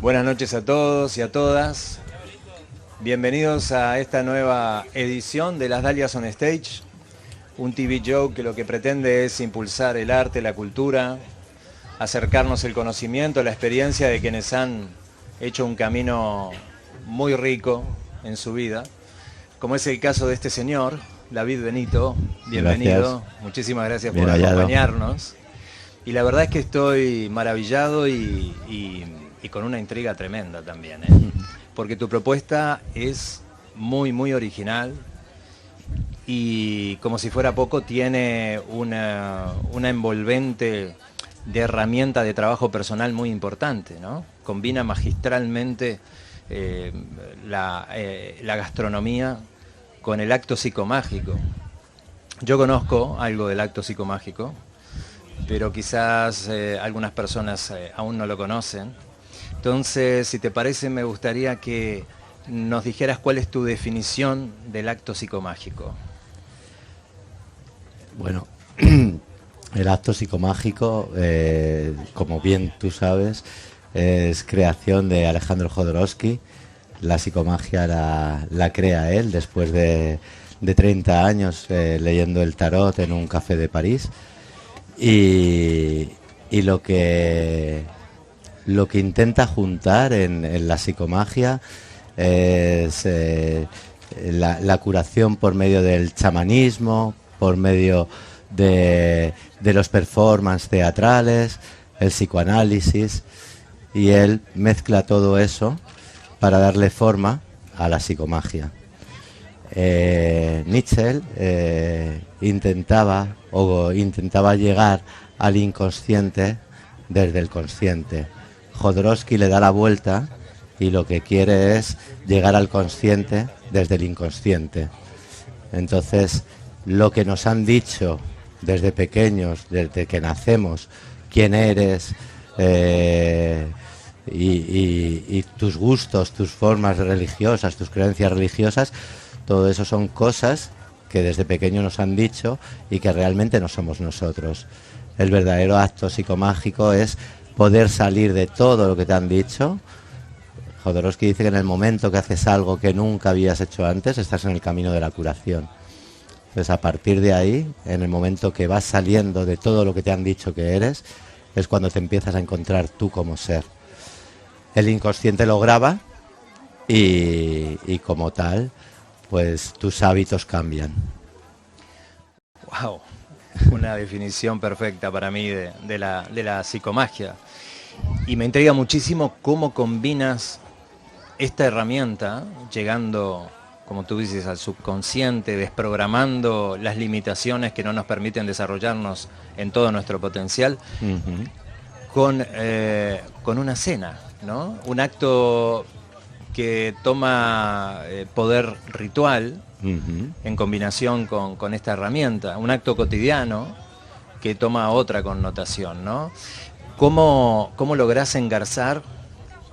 Buenas noches a todos y a todas. Bienvenidos a esta nueva edición de Las Dalias on Stage, un TV show que lo que pretende es impulsar el arte, la cultura, acercarnos el conocimiento, la experiencia de quienes han hecho un camino muy rico en su vida, como es el caso de este señor, David Benito. Bienvenido. Gracias. Muchísimas gracias Bien por hallado. acompañarnos. Y la verdad es que estoy maravillado y con una intriga tremenda también, porque tu propuesta es muy, muy original y, como si fuera poco, tiene una envolvente de herramienta de trabajo personal muy importante, ¿no? Combina magistralmente la gastronomía con el acto psicomágico. Yo conozco algo del acto psicomágico, pero quizás algunas personas aún no lo conocen. Entonces, si te parece, me gustaría que nos dijeras cuál es tu definición del acto psicomágico. Bueno, el acto psicomágico, como bien tú sabes, es creación de Alejandro Jodorowsky. La psicomagia la crea él después de 30 años leyendo el tarot en un café de París. Y lo que intenta juntar en la psicomagia es la curación por medio del chamanismo, por medio de los performances teatrales, el psicoanálisis, y él mezcla todo eso para darle forma a la psicomagia. Nietzsche intentaba llegar al inconsciente desde el consciente. Jodorowsky le da la vuelta y lo que quiere es llegar al consciente desde el inconsciente. Entonces, lo que nos han dicho desde pequeños, desde que nacemos, quién eres, y tus gustos, tus formas religiosas, tus creencias religiosas, todo eso son cosas que desde pequeño nos han dicho y que realmente no somos nosotros. El verdadero acto psicomágico es poder salir de todo lo que te han dicho. Jodorowsky dice que en el momento que haces algo que nunca habías hecho antes, estás en el camino de la curación. Entonces, a partir de ahí, en el momento que vas saliendo de todo lo que te han dicho que eres, es cuando te empiezas a encontrar tú como ser. El inconsciente lo graba y como tal, pues tus hábitos cambian. ¡Wow! Una definición perfecta para mí de la psicomagia. Y me intriga muchísimo cómo combinas esta herramienta, llegando, como tú dices, al subconsciente, desprogramando las limitaciones que no nos permiten desarrollarnos en todo nuestro potencial, con una cena, ¿no? Un acto que toma poder ritual en combinación con esta herramienta, un acto cotidiano que toma otra connotación, ¿no? ¿Cómo lográs engarzar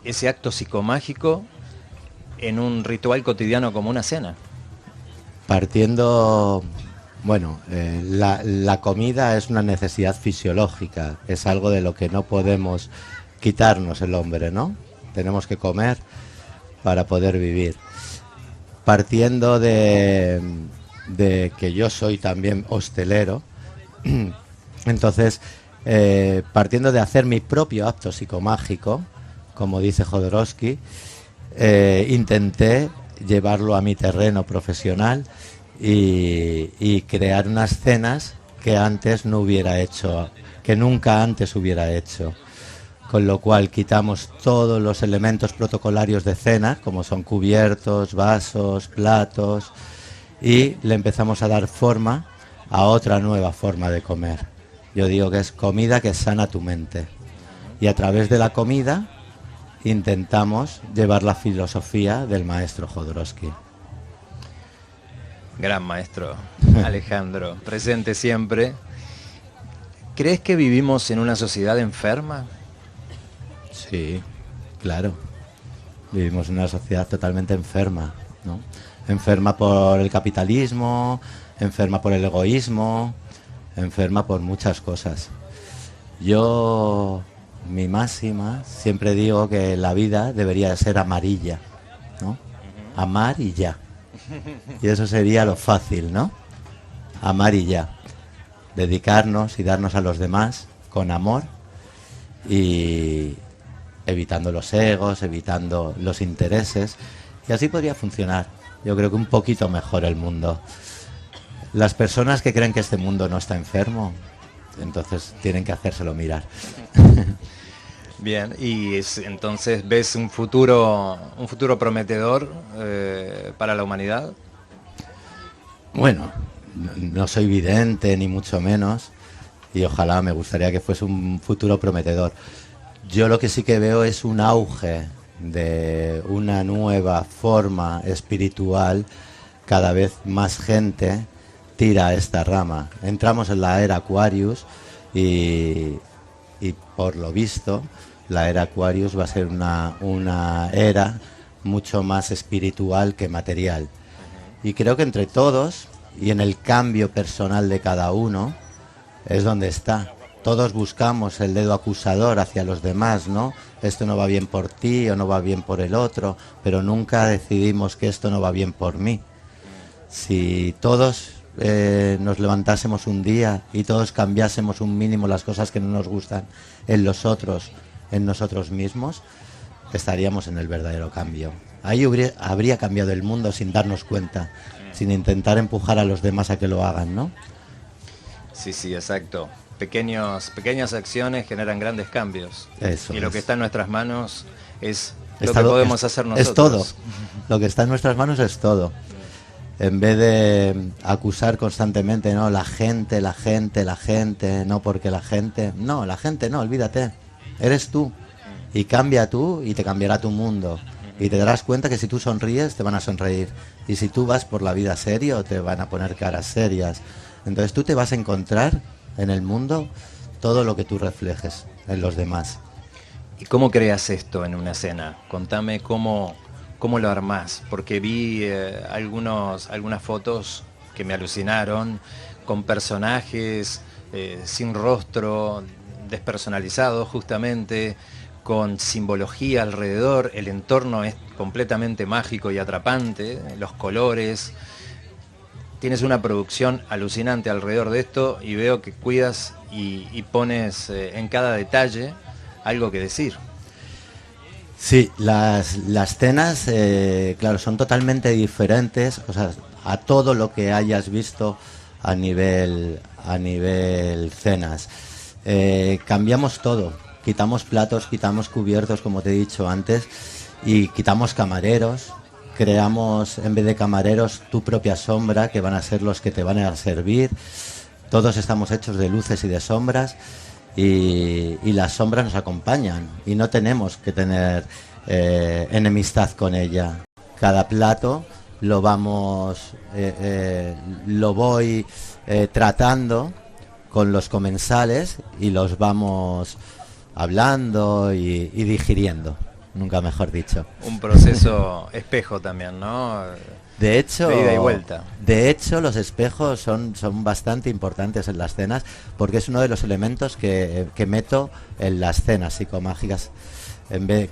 ese acto psicomágico en un ritual cotidiano como una cena? Partiendo, bueno, la comida es una necesidad fisiológica, es algo de lo que no podemos quitarnos el hombre, ¿no? Tenemos que comer para poder vivir. Partiendo de que yo soy también hostelero, entonces, partiendo de hacer mi propio acto psicomágico, como dice Jodorowsky, intenté llevarlo a mi terreno profesional y crear unas cenas que antes no hubiera hecho, que nunca antes hubiera hecho. Con lo cual quitamos todos los elementos protocolarios de cena, como son cubiertos, vasos, platos, y le empezamos a dar forma a otra nueva forma de comer. Yo digo que es comida que sana tu mente. Y a través de la comida intentamos llevar la filosofía del maestro Jodorowsky. Gran maestro Alejandro, presente siempre. ¿Crees que vivimos en una sociedad enferma? Sí, claro. Vivimos en una sociedad totalmente enferma, ¿no? Enferma por el capitalismo, enferma por el egoísmo, enferma por muchas cosas. Yo mi máxima, siempre digo que la vida debería ser amarilla, ¿no? Amar y ya. Y eso sería lo fácil, ¿no? Amar y ya. Dedicarnos y darnos a los demás con amor y evitando los egos, evitando los intereses. Y así podría funcionar. Yo creo que un poquito mejor el mundo. Las personas que creen que este mundo no está enfermo, entonces tienen que hacérselo mirar. Bien, y entonces ves un futuro prometedor para la humanidad. Bueno, no soy vidente ni mucho menos, y ojalá me gustaría que fuese un futuro prometedor. Yo lo que sí que veo es un auge de una nueva forma espiritual. Cada vez más gente tira esta rama. Entramos en la era Aquarius y por lo visto la era Aquarius va a ser una era mucho más espiritual que material. Y creo que entre todos y en el cambio personal de cada uno es donde está. Todos buscamos el dedo acusador hacia los demás, ¿no? Esto no va bien por ti o no va bien por el otro, pero nunca decidimos que esto no va bien por mí. Si todos nos levantásemos un día y todos cambiásemos un mínimo las cosas que no nos gustan en los otros, en nosotros mismos, estaríamos en el verdadero cambio. Ahí habría cambiado el mundo sin darnos cuenta, sin intentar empujar a los demás a que lo hagan, ¿no? Sí, sí, exacto. Pequeñas acciones generan grandes cambios. Eso y lo es. que está en nuestras manos es lo que podemos hacer nosotros. Es todo. Lo que está en nuestras manos es todo. En vez de acusar constantemente, no, la gente, no, porque la gente... No, la gente no, olvídate. Eres tú. Y cambia tú y te cambiará tu mundo. Y te darás cuenta que si tú sonríes, te van a sonreír. Y si tú vas por la vida serio, te van a poner caras serias. Entonces tú te vas a encontrar en el mundo todo lo que tú reflejes en los demás. ¿Y cómo creas esto en una escena? Contame cómo lo armás, porque vi algunas fotos que me alucinaron, con personajes sin rostro, despersonalizados justamente, con simbología alrededor, el entorno es completamente mágico y atrapante, los colores. Tienes una producción alucinante alrededor de esto y veo que cuidas y pones en cada detalle algo que decir. Sí, las escenas, claro, son totalmente diferentes, o sea, a todo lo que hayas visto a nivel cenas. Cambiamos todo, quitamos platos, quitamos cubiertos, como te he dicho antes, y quitamos camareros. Creamos, en vez de camareros, tu propia sombra, que van a ser los que te van a servir. Todos estamos hechos de luces y de sombras, y las sombras nos acompañan, y no tenemos que tener enemistad con ella. Cada plato lo voy tratando con los comensales, y los vamos hablando y digiriendo. Nunca mejor dicho. Un proceso espejo también, ¿no? De hecho, de ida y vuelta. De hecho, los espejos son bastante importantes en las cenas, porque es uno de los elementos que meto en las cenas psicomágicas.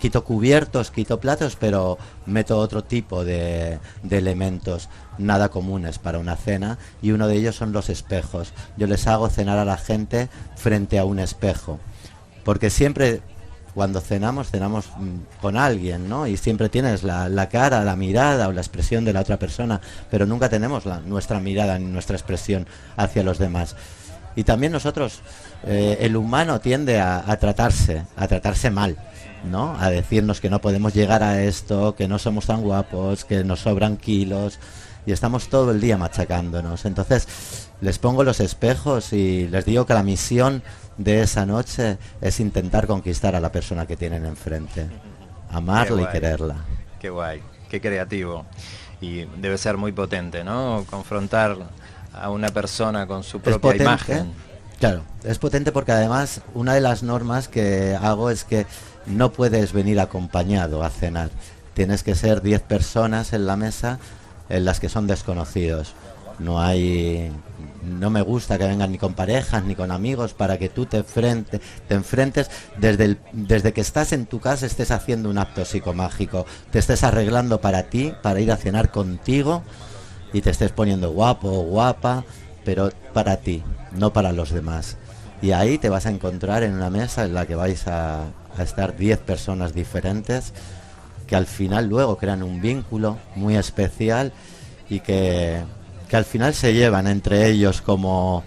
Quito cubiertos, quito platos, pero meto otro tipo de elementos nada comunes para una cena, y uno de ellos son los espejos. Yo les hago cenar a la gente frente a un espejo, porque siempre... Cuando cenamos con alguien, ¿no? Y siempre tienes la cara, la mirada o la expresión de la otra persona, pero nunca tenemos nuestra mirada ni nuestra expresión hacia los demás. Y también nosotros, el humano tiende a tratarse mal, ¿no? A decirnos que no podemos llegar a esto, que no somos tan guapos, que nos sobran kilos, y estamos todo el día machacándonos. Entonces, les pongo los espejos y les digo que la misión de esa noche es intentar conquistar a la persona que tienen enfrente, amarla y quererla. Qué guay, qué creativo. Y debe ser muy potente, ¿no? Confrontar a una persona con su propia imagen. Claro, es potente porque además una de las normas que hago es que no puedes venir acompañado a cenar. Tienes que ser 10 personas en la mesa en las que son desconocidos. No hay no me gusta que vengan ni con parejas ni con amigos, para que tú te enfrentes desde que estás en tu casa, estés haciendo un acto psicomágico, te estés arreglando para ti, para ir a cenar contigo, y te estés poniendo guapo o guapa, pero para ti, no para los demás. Y ahí te vas a encontrar en una mesa en la que vais a estar 10 personas diferentes, que al final luego crean un vínculo muy especial, y que al final se llevan entre ellos como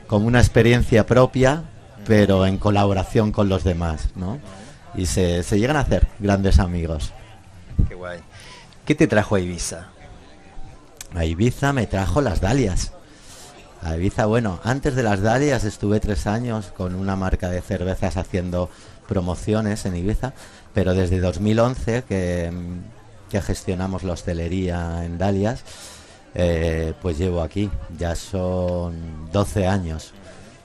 una experiencia propia, pero en colaboración con los demás, ¿no? Y se llegan a hacer grandes amigos. Qué guay. ¿Qué te trajo a Ibiza? A Ibiza me trajo las dalias. A Ibiza, bueno, antes de las dalias estuve 3 años con una marca de cervezas haciendo promociones en Ibiza, pero desde 2011 que gestionamos la hostelería en Dalias, pues llevo aquí, ya son 12 años.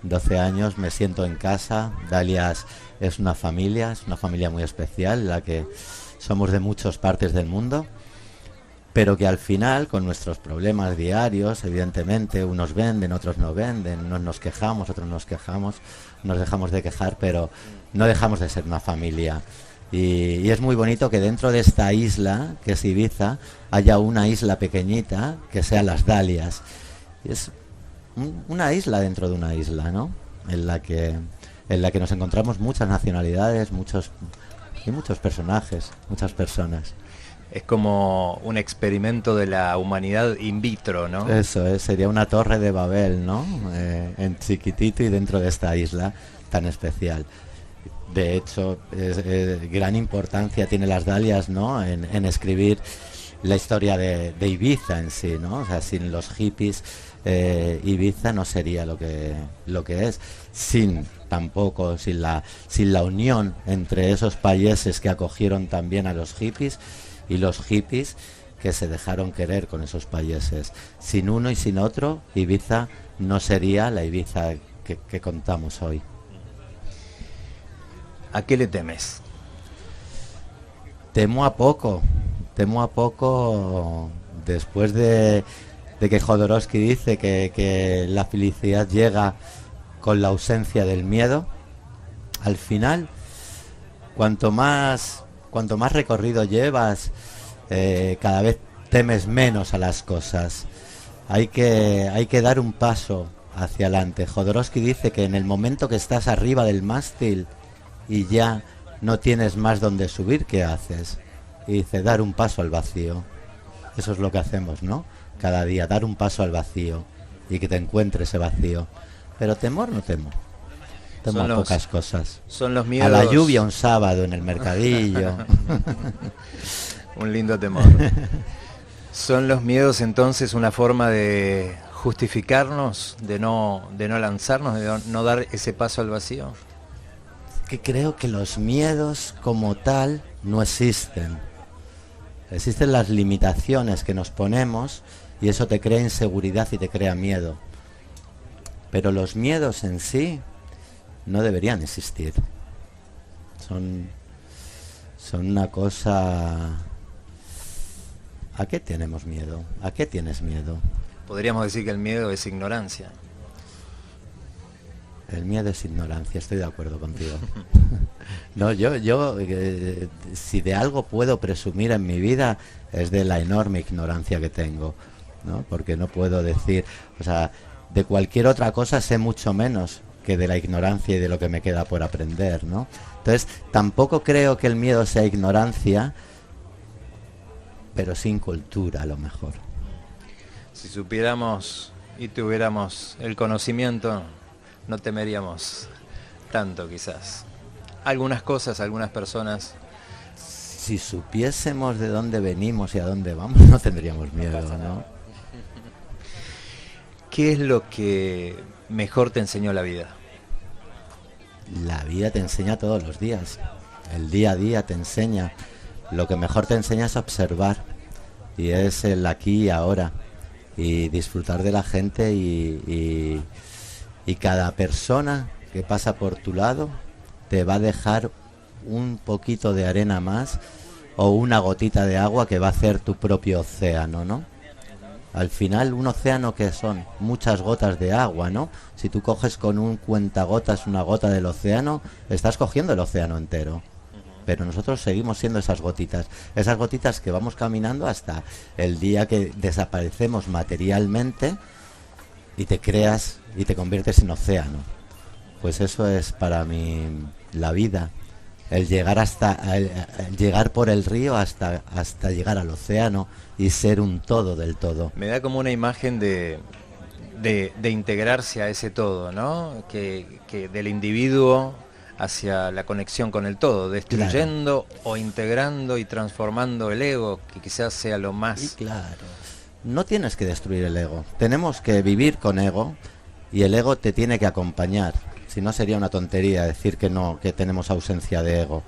12 años, me siento en casa. Dalias es una familia muy especial, en la que somos de muchas partes del mundo, pero que al final, con nuestros problemas diarios, evidentemente, unos venden, otros no venden, unos nos quejamos, otros nos quejamos, nos dejamos de quejar, pero no dejamos de ser una familia. Y es muy bonito que dentro de esta isla, que es Ibiza, haya una isla pequeñita que sea las Dalias. Es una isla dentro de una isla, ¿no? En la que nos encontramos muchas nacionalidades, muchos personajes, muchas personas. Es como un experimento de la humanidad in vitro, ¿no? Eso es, sería una torre de Babel, ¿no? En chiquitito y dentro de esta isla tan especial. De hecho, gran importancia tiene las Dalias, ¿no? En escribir la historia de Ibiza en sí, ¿no? O sea, sin los hippies, Ibiza no sería lo que es. Sin la unión entre esos países que acogieron también a los hippies, y los hippies que se dejaron querer con esos países. Sin uno y sin otro, Ibiza no sería la Ibiza que contamos hoy. ¿A qué le temes? Temo a poco después de que Jodorowsky dice que la felicidad llega con la ausencia del miedo. Al final, cuanto más recorrido llevas, cada vez temes menos a las cosas. Hay que dar un paso hacia adelante. Jodorowsky dice que en el momento que estás arriba del mástil y ya no tienes más donde subir, ¿qué haces? Y dice, dar un paso al vacío. Eso es lo que hacemos, ¿no? Cada día, dar un paso al vacío y que te encuentre ese vacío. Pero temor no temo. Temo a pocas cosas. Son los miedos. A la lluvia un sábado en el mercadillo. Un lindo temor. ¿Son los miedos entonces una forma de justificarnos, de no lanzarnos, de no dar ese paso al vacío? Que creo que los miedos como tal no existen. Existen las limitaciones que nos ponemos, y eso te crea inseguridad y te crea miedo. Pero los miedos en sí no deberían existir. Son una cosa... ¿A qué tenemos miedo? ¿A qué tienes miedo? Podríamos decir que el miedo es ignorancia. El miedo es ignorancia, estoy de acuerdo contigo. No, yo si de algo puedo presumir en mi vida es de la enorme ignorancia que tengo, ¿no? Porque no puedo decir, o sea, de cualquier otra cosa sé mucho menos que de la ignorancia y de lo que me queda por aprender, ¿no? Entonces, tampoco creo que el miedo sea ignorancia, pero sin cultura a lo mejor. Si supiéramos y tuviéramos el conocimiento, no temeríamos tanto quizás. Algunas cosas, algunas personas. Si supiésemos de dónde venimos y a dónde vamos, no tendríamos miedo, ¿no? ¿Qué es lo que mejor te enseñó la vida? La vida te enseña todos los días. El día a día te enseña. Lo que mejor te enseña es observar. Y es el aquí y ahora. Y disfrutar de la gente y cada persona que pasa por tu lado te va a dejar un poquito de arena más o una gotita de agua que va a hacer tu propio océano, ¿no? Al final un océano que son muchas gotas de agua, ¿no? Si tú coges con un cuentagotas una gota del océano, estás cogiendo el océano entero. Pero nosotros seguimos siendo esas gotitas que vamos caminando hasta el día que desaparecemos materialmente y te creas y te conviertes en océano. Pues eso es para mí la vida, el llegar el llegar por el río hasta llegar al océano y ser un todo del todo. Me da como una imagen de integrarse a ese todo, ¿no? Que del individuo hacia la conexión con el todo, destruyendo o integrando y transformando el ego, que quizás sea lo más... Y claro, no tienes que destruir el ego, tenemos que vivir con ego y el ego te tiene que acompañar, si no sería una tontería decir que no, que tenemos ausencia de ego,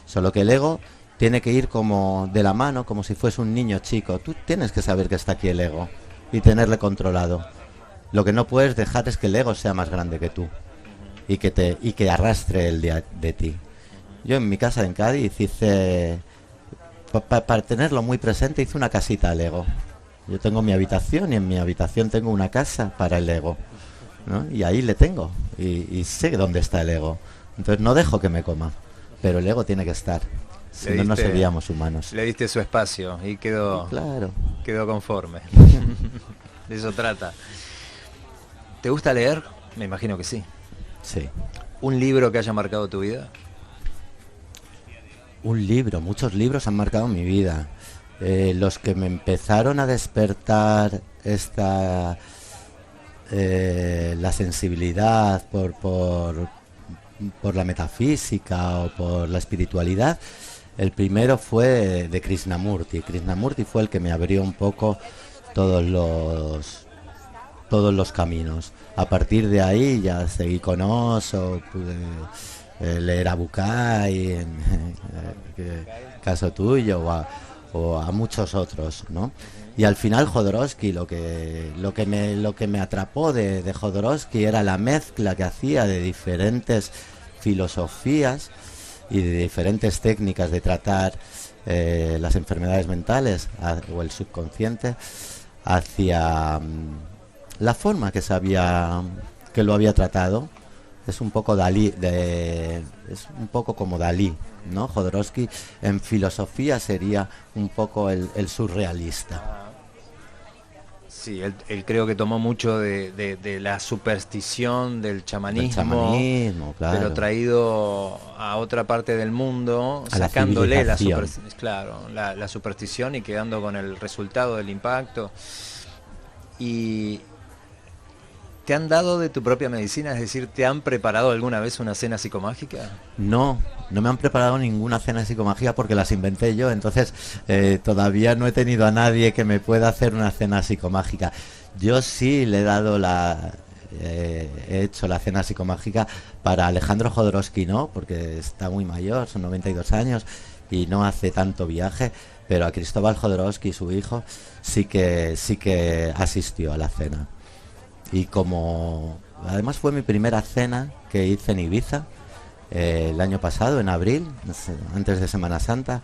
solo que el ego tiene que ir como de la mano, como si fuese un niño chico, tú tienes que saber que está aquí el ego y tenerle controlado, lo que no puedes dejar es que el ego sea más grande que tú. Y que arrastre el día de ti. Yo en mi casa en Cádiz hice, para tenerlo muy presente, hice una casita al ego. Yo tengo mi habitación y en mi habitación tengo una casa para el ego, ¿no? Y ahí le tengo y sé dónde está el ego. Entonces no dejo que me coma, pero el ego tiene que estar. Si no, no seríamos humanos. Le diste su espacio y quedó, claro, quedó conforme. De eso trata. ¿Te gusta leer? Me imagino que sí. Sí. ¿Un libro que haya marcado tu vida? Un libro, muchos libros han marcado mi vida. Los que me empezaron a despertar la sensibilidad por la metafísica o por la espiritualidad, el primero fue de Krishnamurti. Krishnamurti fue el que me abrió un poco todos los caminos. A partir de ahí ya seguí con Osho, pude leer a Bucay, en caso tuyo, o a muchos otros, ¿no? Y al final Jodorowsky, lo que me atrapó de Jodorowsky era la mezcla que hacía de diferentes filosofías y de diferentes técnicas de tratar las enfermedades mentales o el subconsciente hacia la forma que lo había tratado. Es un poco es un poco como Dalí, ¿no? Jodorowsky en filosofía sería un poco el surrealista. Sí, él creo que tomó mucho de la superstición, del chamanismo, claro, pero traído a otra parte del mundo, a sacándole la superstición y quedando con el resultado del impacto. Y ¿te han dado de tu propia medicina? Es decir, ¿te han preparado alguna vez una cena psicomágica? No me han preparado ninguna cena psicomágica porque las inventé yo, entonces todavía no he tenido a nadie que me pueda hacer una cena psicomágica. Yo sí le he dado he hecho la cena psicomágica para Alejandro Jodorowsky, ¿no? Porque está muy mayor, son 92 años y no hace tanto viaje, pero a Cristóbal Jodorowsky, su hijo, sí que asistió a la cena. Y además fue mi primera cena que hice en Ibiza el año pasado, en abril, antes de Semana Santa,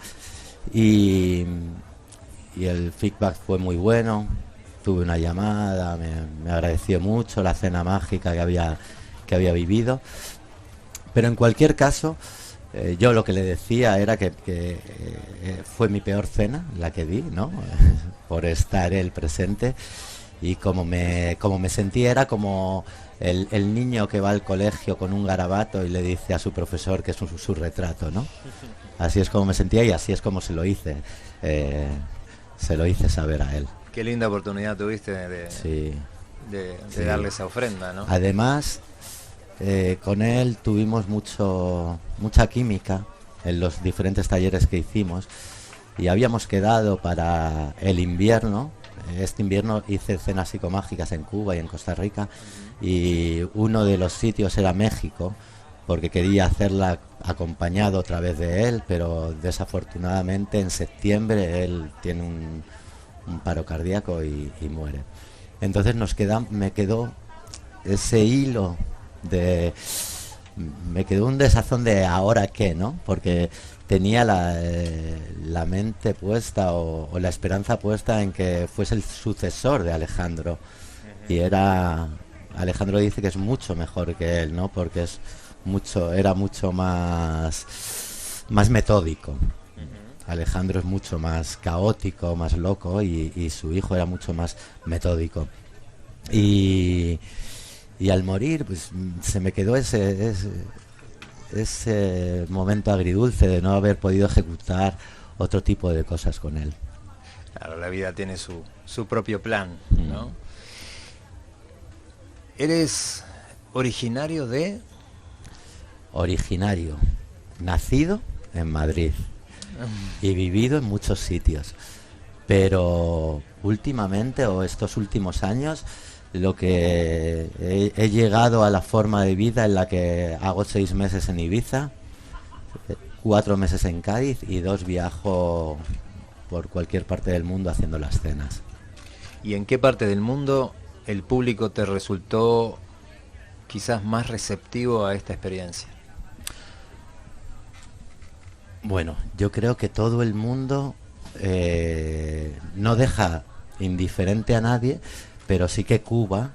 y el feedback fue muy bueno. Tuve una llamada, me agradeció mucho la cena mágica que había vivido, pero en cualquier caso yo lo que le decía era que fue mi peor cena la que di, ¿no? Por estar él presente. Y como me sentía era como el niño que va al colegio con un garabato y le dice a su profesor que es su retrato, ¿no? Así es como me sentía y así es como se lo hice saber a él. Qué linda oportunidad tuviste de darle esa ofrenda, ¿no? Además, con él tuvimos mucha química en los diferentes talleres que hicimos y habíamos quedado para el invierno. Este invierno hice cenas psicomágicas en Cuba y en Costa Rica y uno de los sitios era México porque quería hacerla acompañado otra vez de él, pero desafortunadamente en septiembre él tiene un paro cardíaco y muere. Entonces me quedó ese hilo me quedó un desazón de ahora qué, ¿no? Porque tenía la mente puesta o la esperanza puesta en que fuese el sucesor de Alejandro. Y Alejandro dice que es mucho mejor que él, ¿no? Porque era mucho más metódico. Alejandro es mucho más caótico, más loco, y su hijo era mucho más metódico. Y al morir, pues se me quedó ese momento agridulce de no haber podido ejecutar otro tipo de cosas con él. Claro, la vida tiene su propio plan, ¿no? ¿Eres originario de...? Originario, nacido en Madrid y vivido en muchos sitios, pero últimamente o estos últimos años lo que he llegado a la forma de vida en la que hago 6 meses en Ibiza, 4 meses en Cádiz y 2 viajo por cualquier parte del mundo haciendo las cenas. ¿Y en qué parte del mundo el público te resultó quizás más receptivo a esta experiencia? Bueno, yo creo que todo el mundo no deja indiferente a nadie, pero sí que Cuba,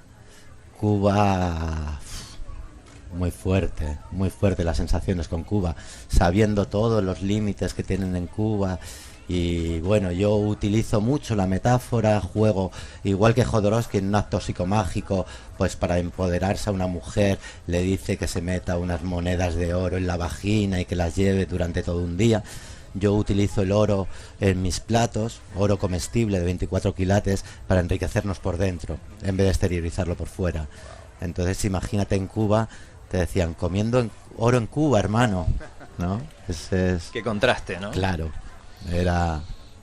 muy fuerte las sensaciones con Cuba, sabiendo todos los límites que tienen en Cuba. Y bueno, yo utilizo mucho la metáfora, juego, igual que Jodorowsky en un acto psicomágico, pues para empoderarse a una mujer le dice que se meta unas monedas de oro en la vagina y que las lleve durante todo un día. Yo utilizo el oro en mis platos, oro comestible de 24 quilates, para enriquecernos por dentro, en vez de exteriorizarlo por fuera. Entonces imagínate en Cuba, te decían, comiendo oro en Cuba, hermano, ¿no? Qué contraste, ¿no? Claro.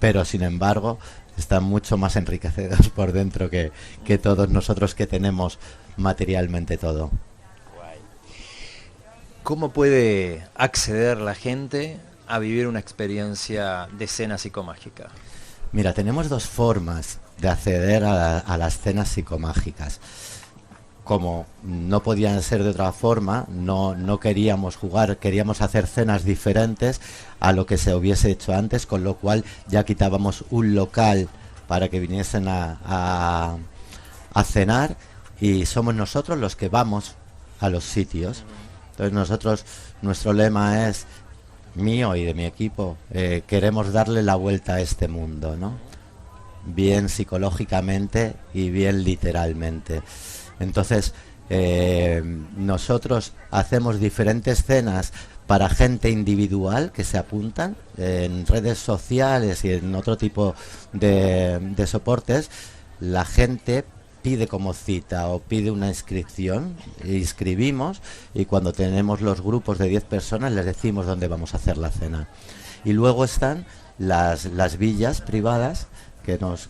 Pero sin embargo están mucho más enriquecidos por dentro que todos nosotros que tenemos materialmente todo. ¿Cómo puede acceder la gente a vivir una experiencia de cena psicomágica? Mira, tenemos 2 formas de acceder a las cenas psicomágicas. Como no podían ser de otra forma, no queríamos jugar, queríamos hacer cenas diferentes a lo que se hubiese hecho antes, con lo cual ya quitábamos un local para que viniesen a cenar, y somos nosotros los que vamos a los sitios. Entonces nuestro lema es, mío y de mi equipo, queremos darle la vuelta a este mundo, ¿no? Bien psicológicamente y bien literalmente. Entonces, nosotros hacemos diferentes cenas para gente individual que se apuntan en redes sociales y en otro tipo de soportes. La gente pide como cita o pide una inscripción, inscribimos, y cuando tenemos los grupos de 10 personas les decimos dónde vamos a hacer la cena. Y luego están las villas privadas que nos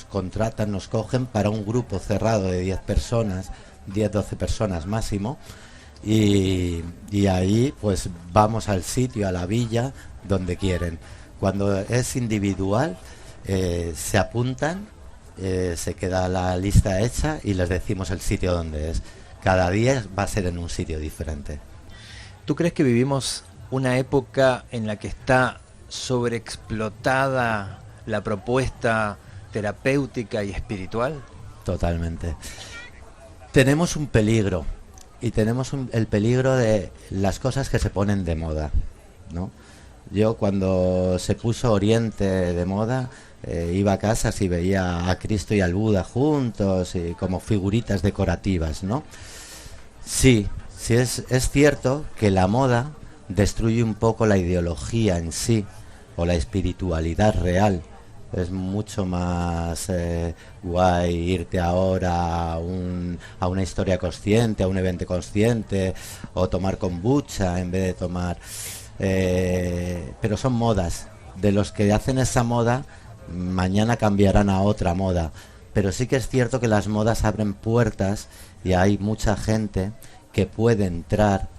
contratan, nos cogen para un grupo cerrado de 10 personas, 10-12 personas máximo, y ahí pues vamos al sitio, a la villa, donde quieren. Cuando es individual, se apuntan, se queda la lista hecha y les decimos el sitio donde es. Cada día va a ser en un sitio diferente. ¿Tú crees que vivimos una época en la que está sobreexplotada la propuesta terapéutica y espiritual? Totalmente. Tenemos un peligro, y tenemos el peligro de las cosas que se ponen de moda, ¿no? Yo cuando se puso Oriente de moda, iba a casas y veía a Cristo y al Buda juntos, y como figuritas decorativas, ¿no? Sí es cierto que la moda destruye un poco la ideología en sí, o la espiritualidad real. Es mucho más guay irte ahora a una historia consciente, a un evento consciente, o tomar kombucha en vez de tomar... pero son modas. De los que hacen esa moda, mañana cambiarán a otra moda. Pero sí que es cierto que las modas abren puertas y hay mucha gente que puede entrar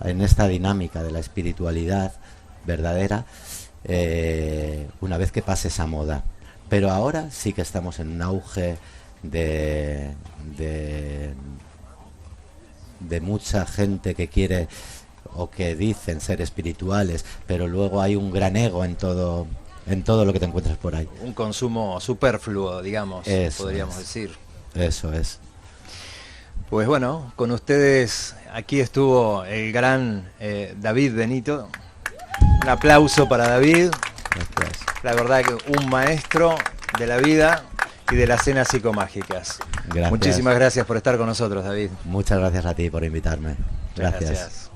en esta dinámica de la espiritualidad verdadera una vez que pase esa moda. Pero ahora sí que estamos en un auge de de mucha gente que quiere o que dicen ser espirituales, pero luego hay un gran ego en todo lo que te encuentras por ahí. Un consumo superfluo, digamos, Eso podríamos es. decir. Eso es. Pues bueno, con ustedes aquí estuvo el gran David Benito. Un aplauso para David. Gracias. La verdad que un maestro de la vida y de las cenas psicomágicas. Gracias. Muchísimas gracias por estar con nosotros, David. Muchas gracias a ti por invitarme. Muchas Gracias. gracias.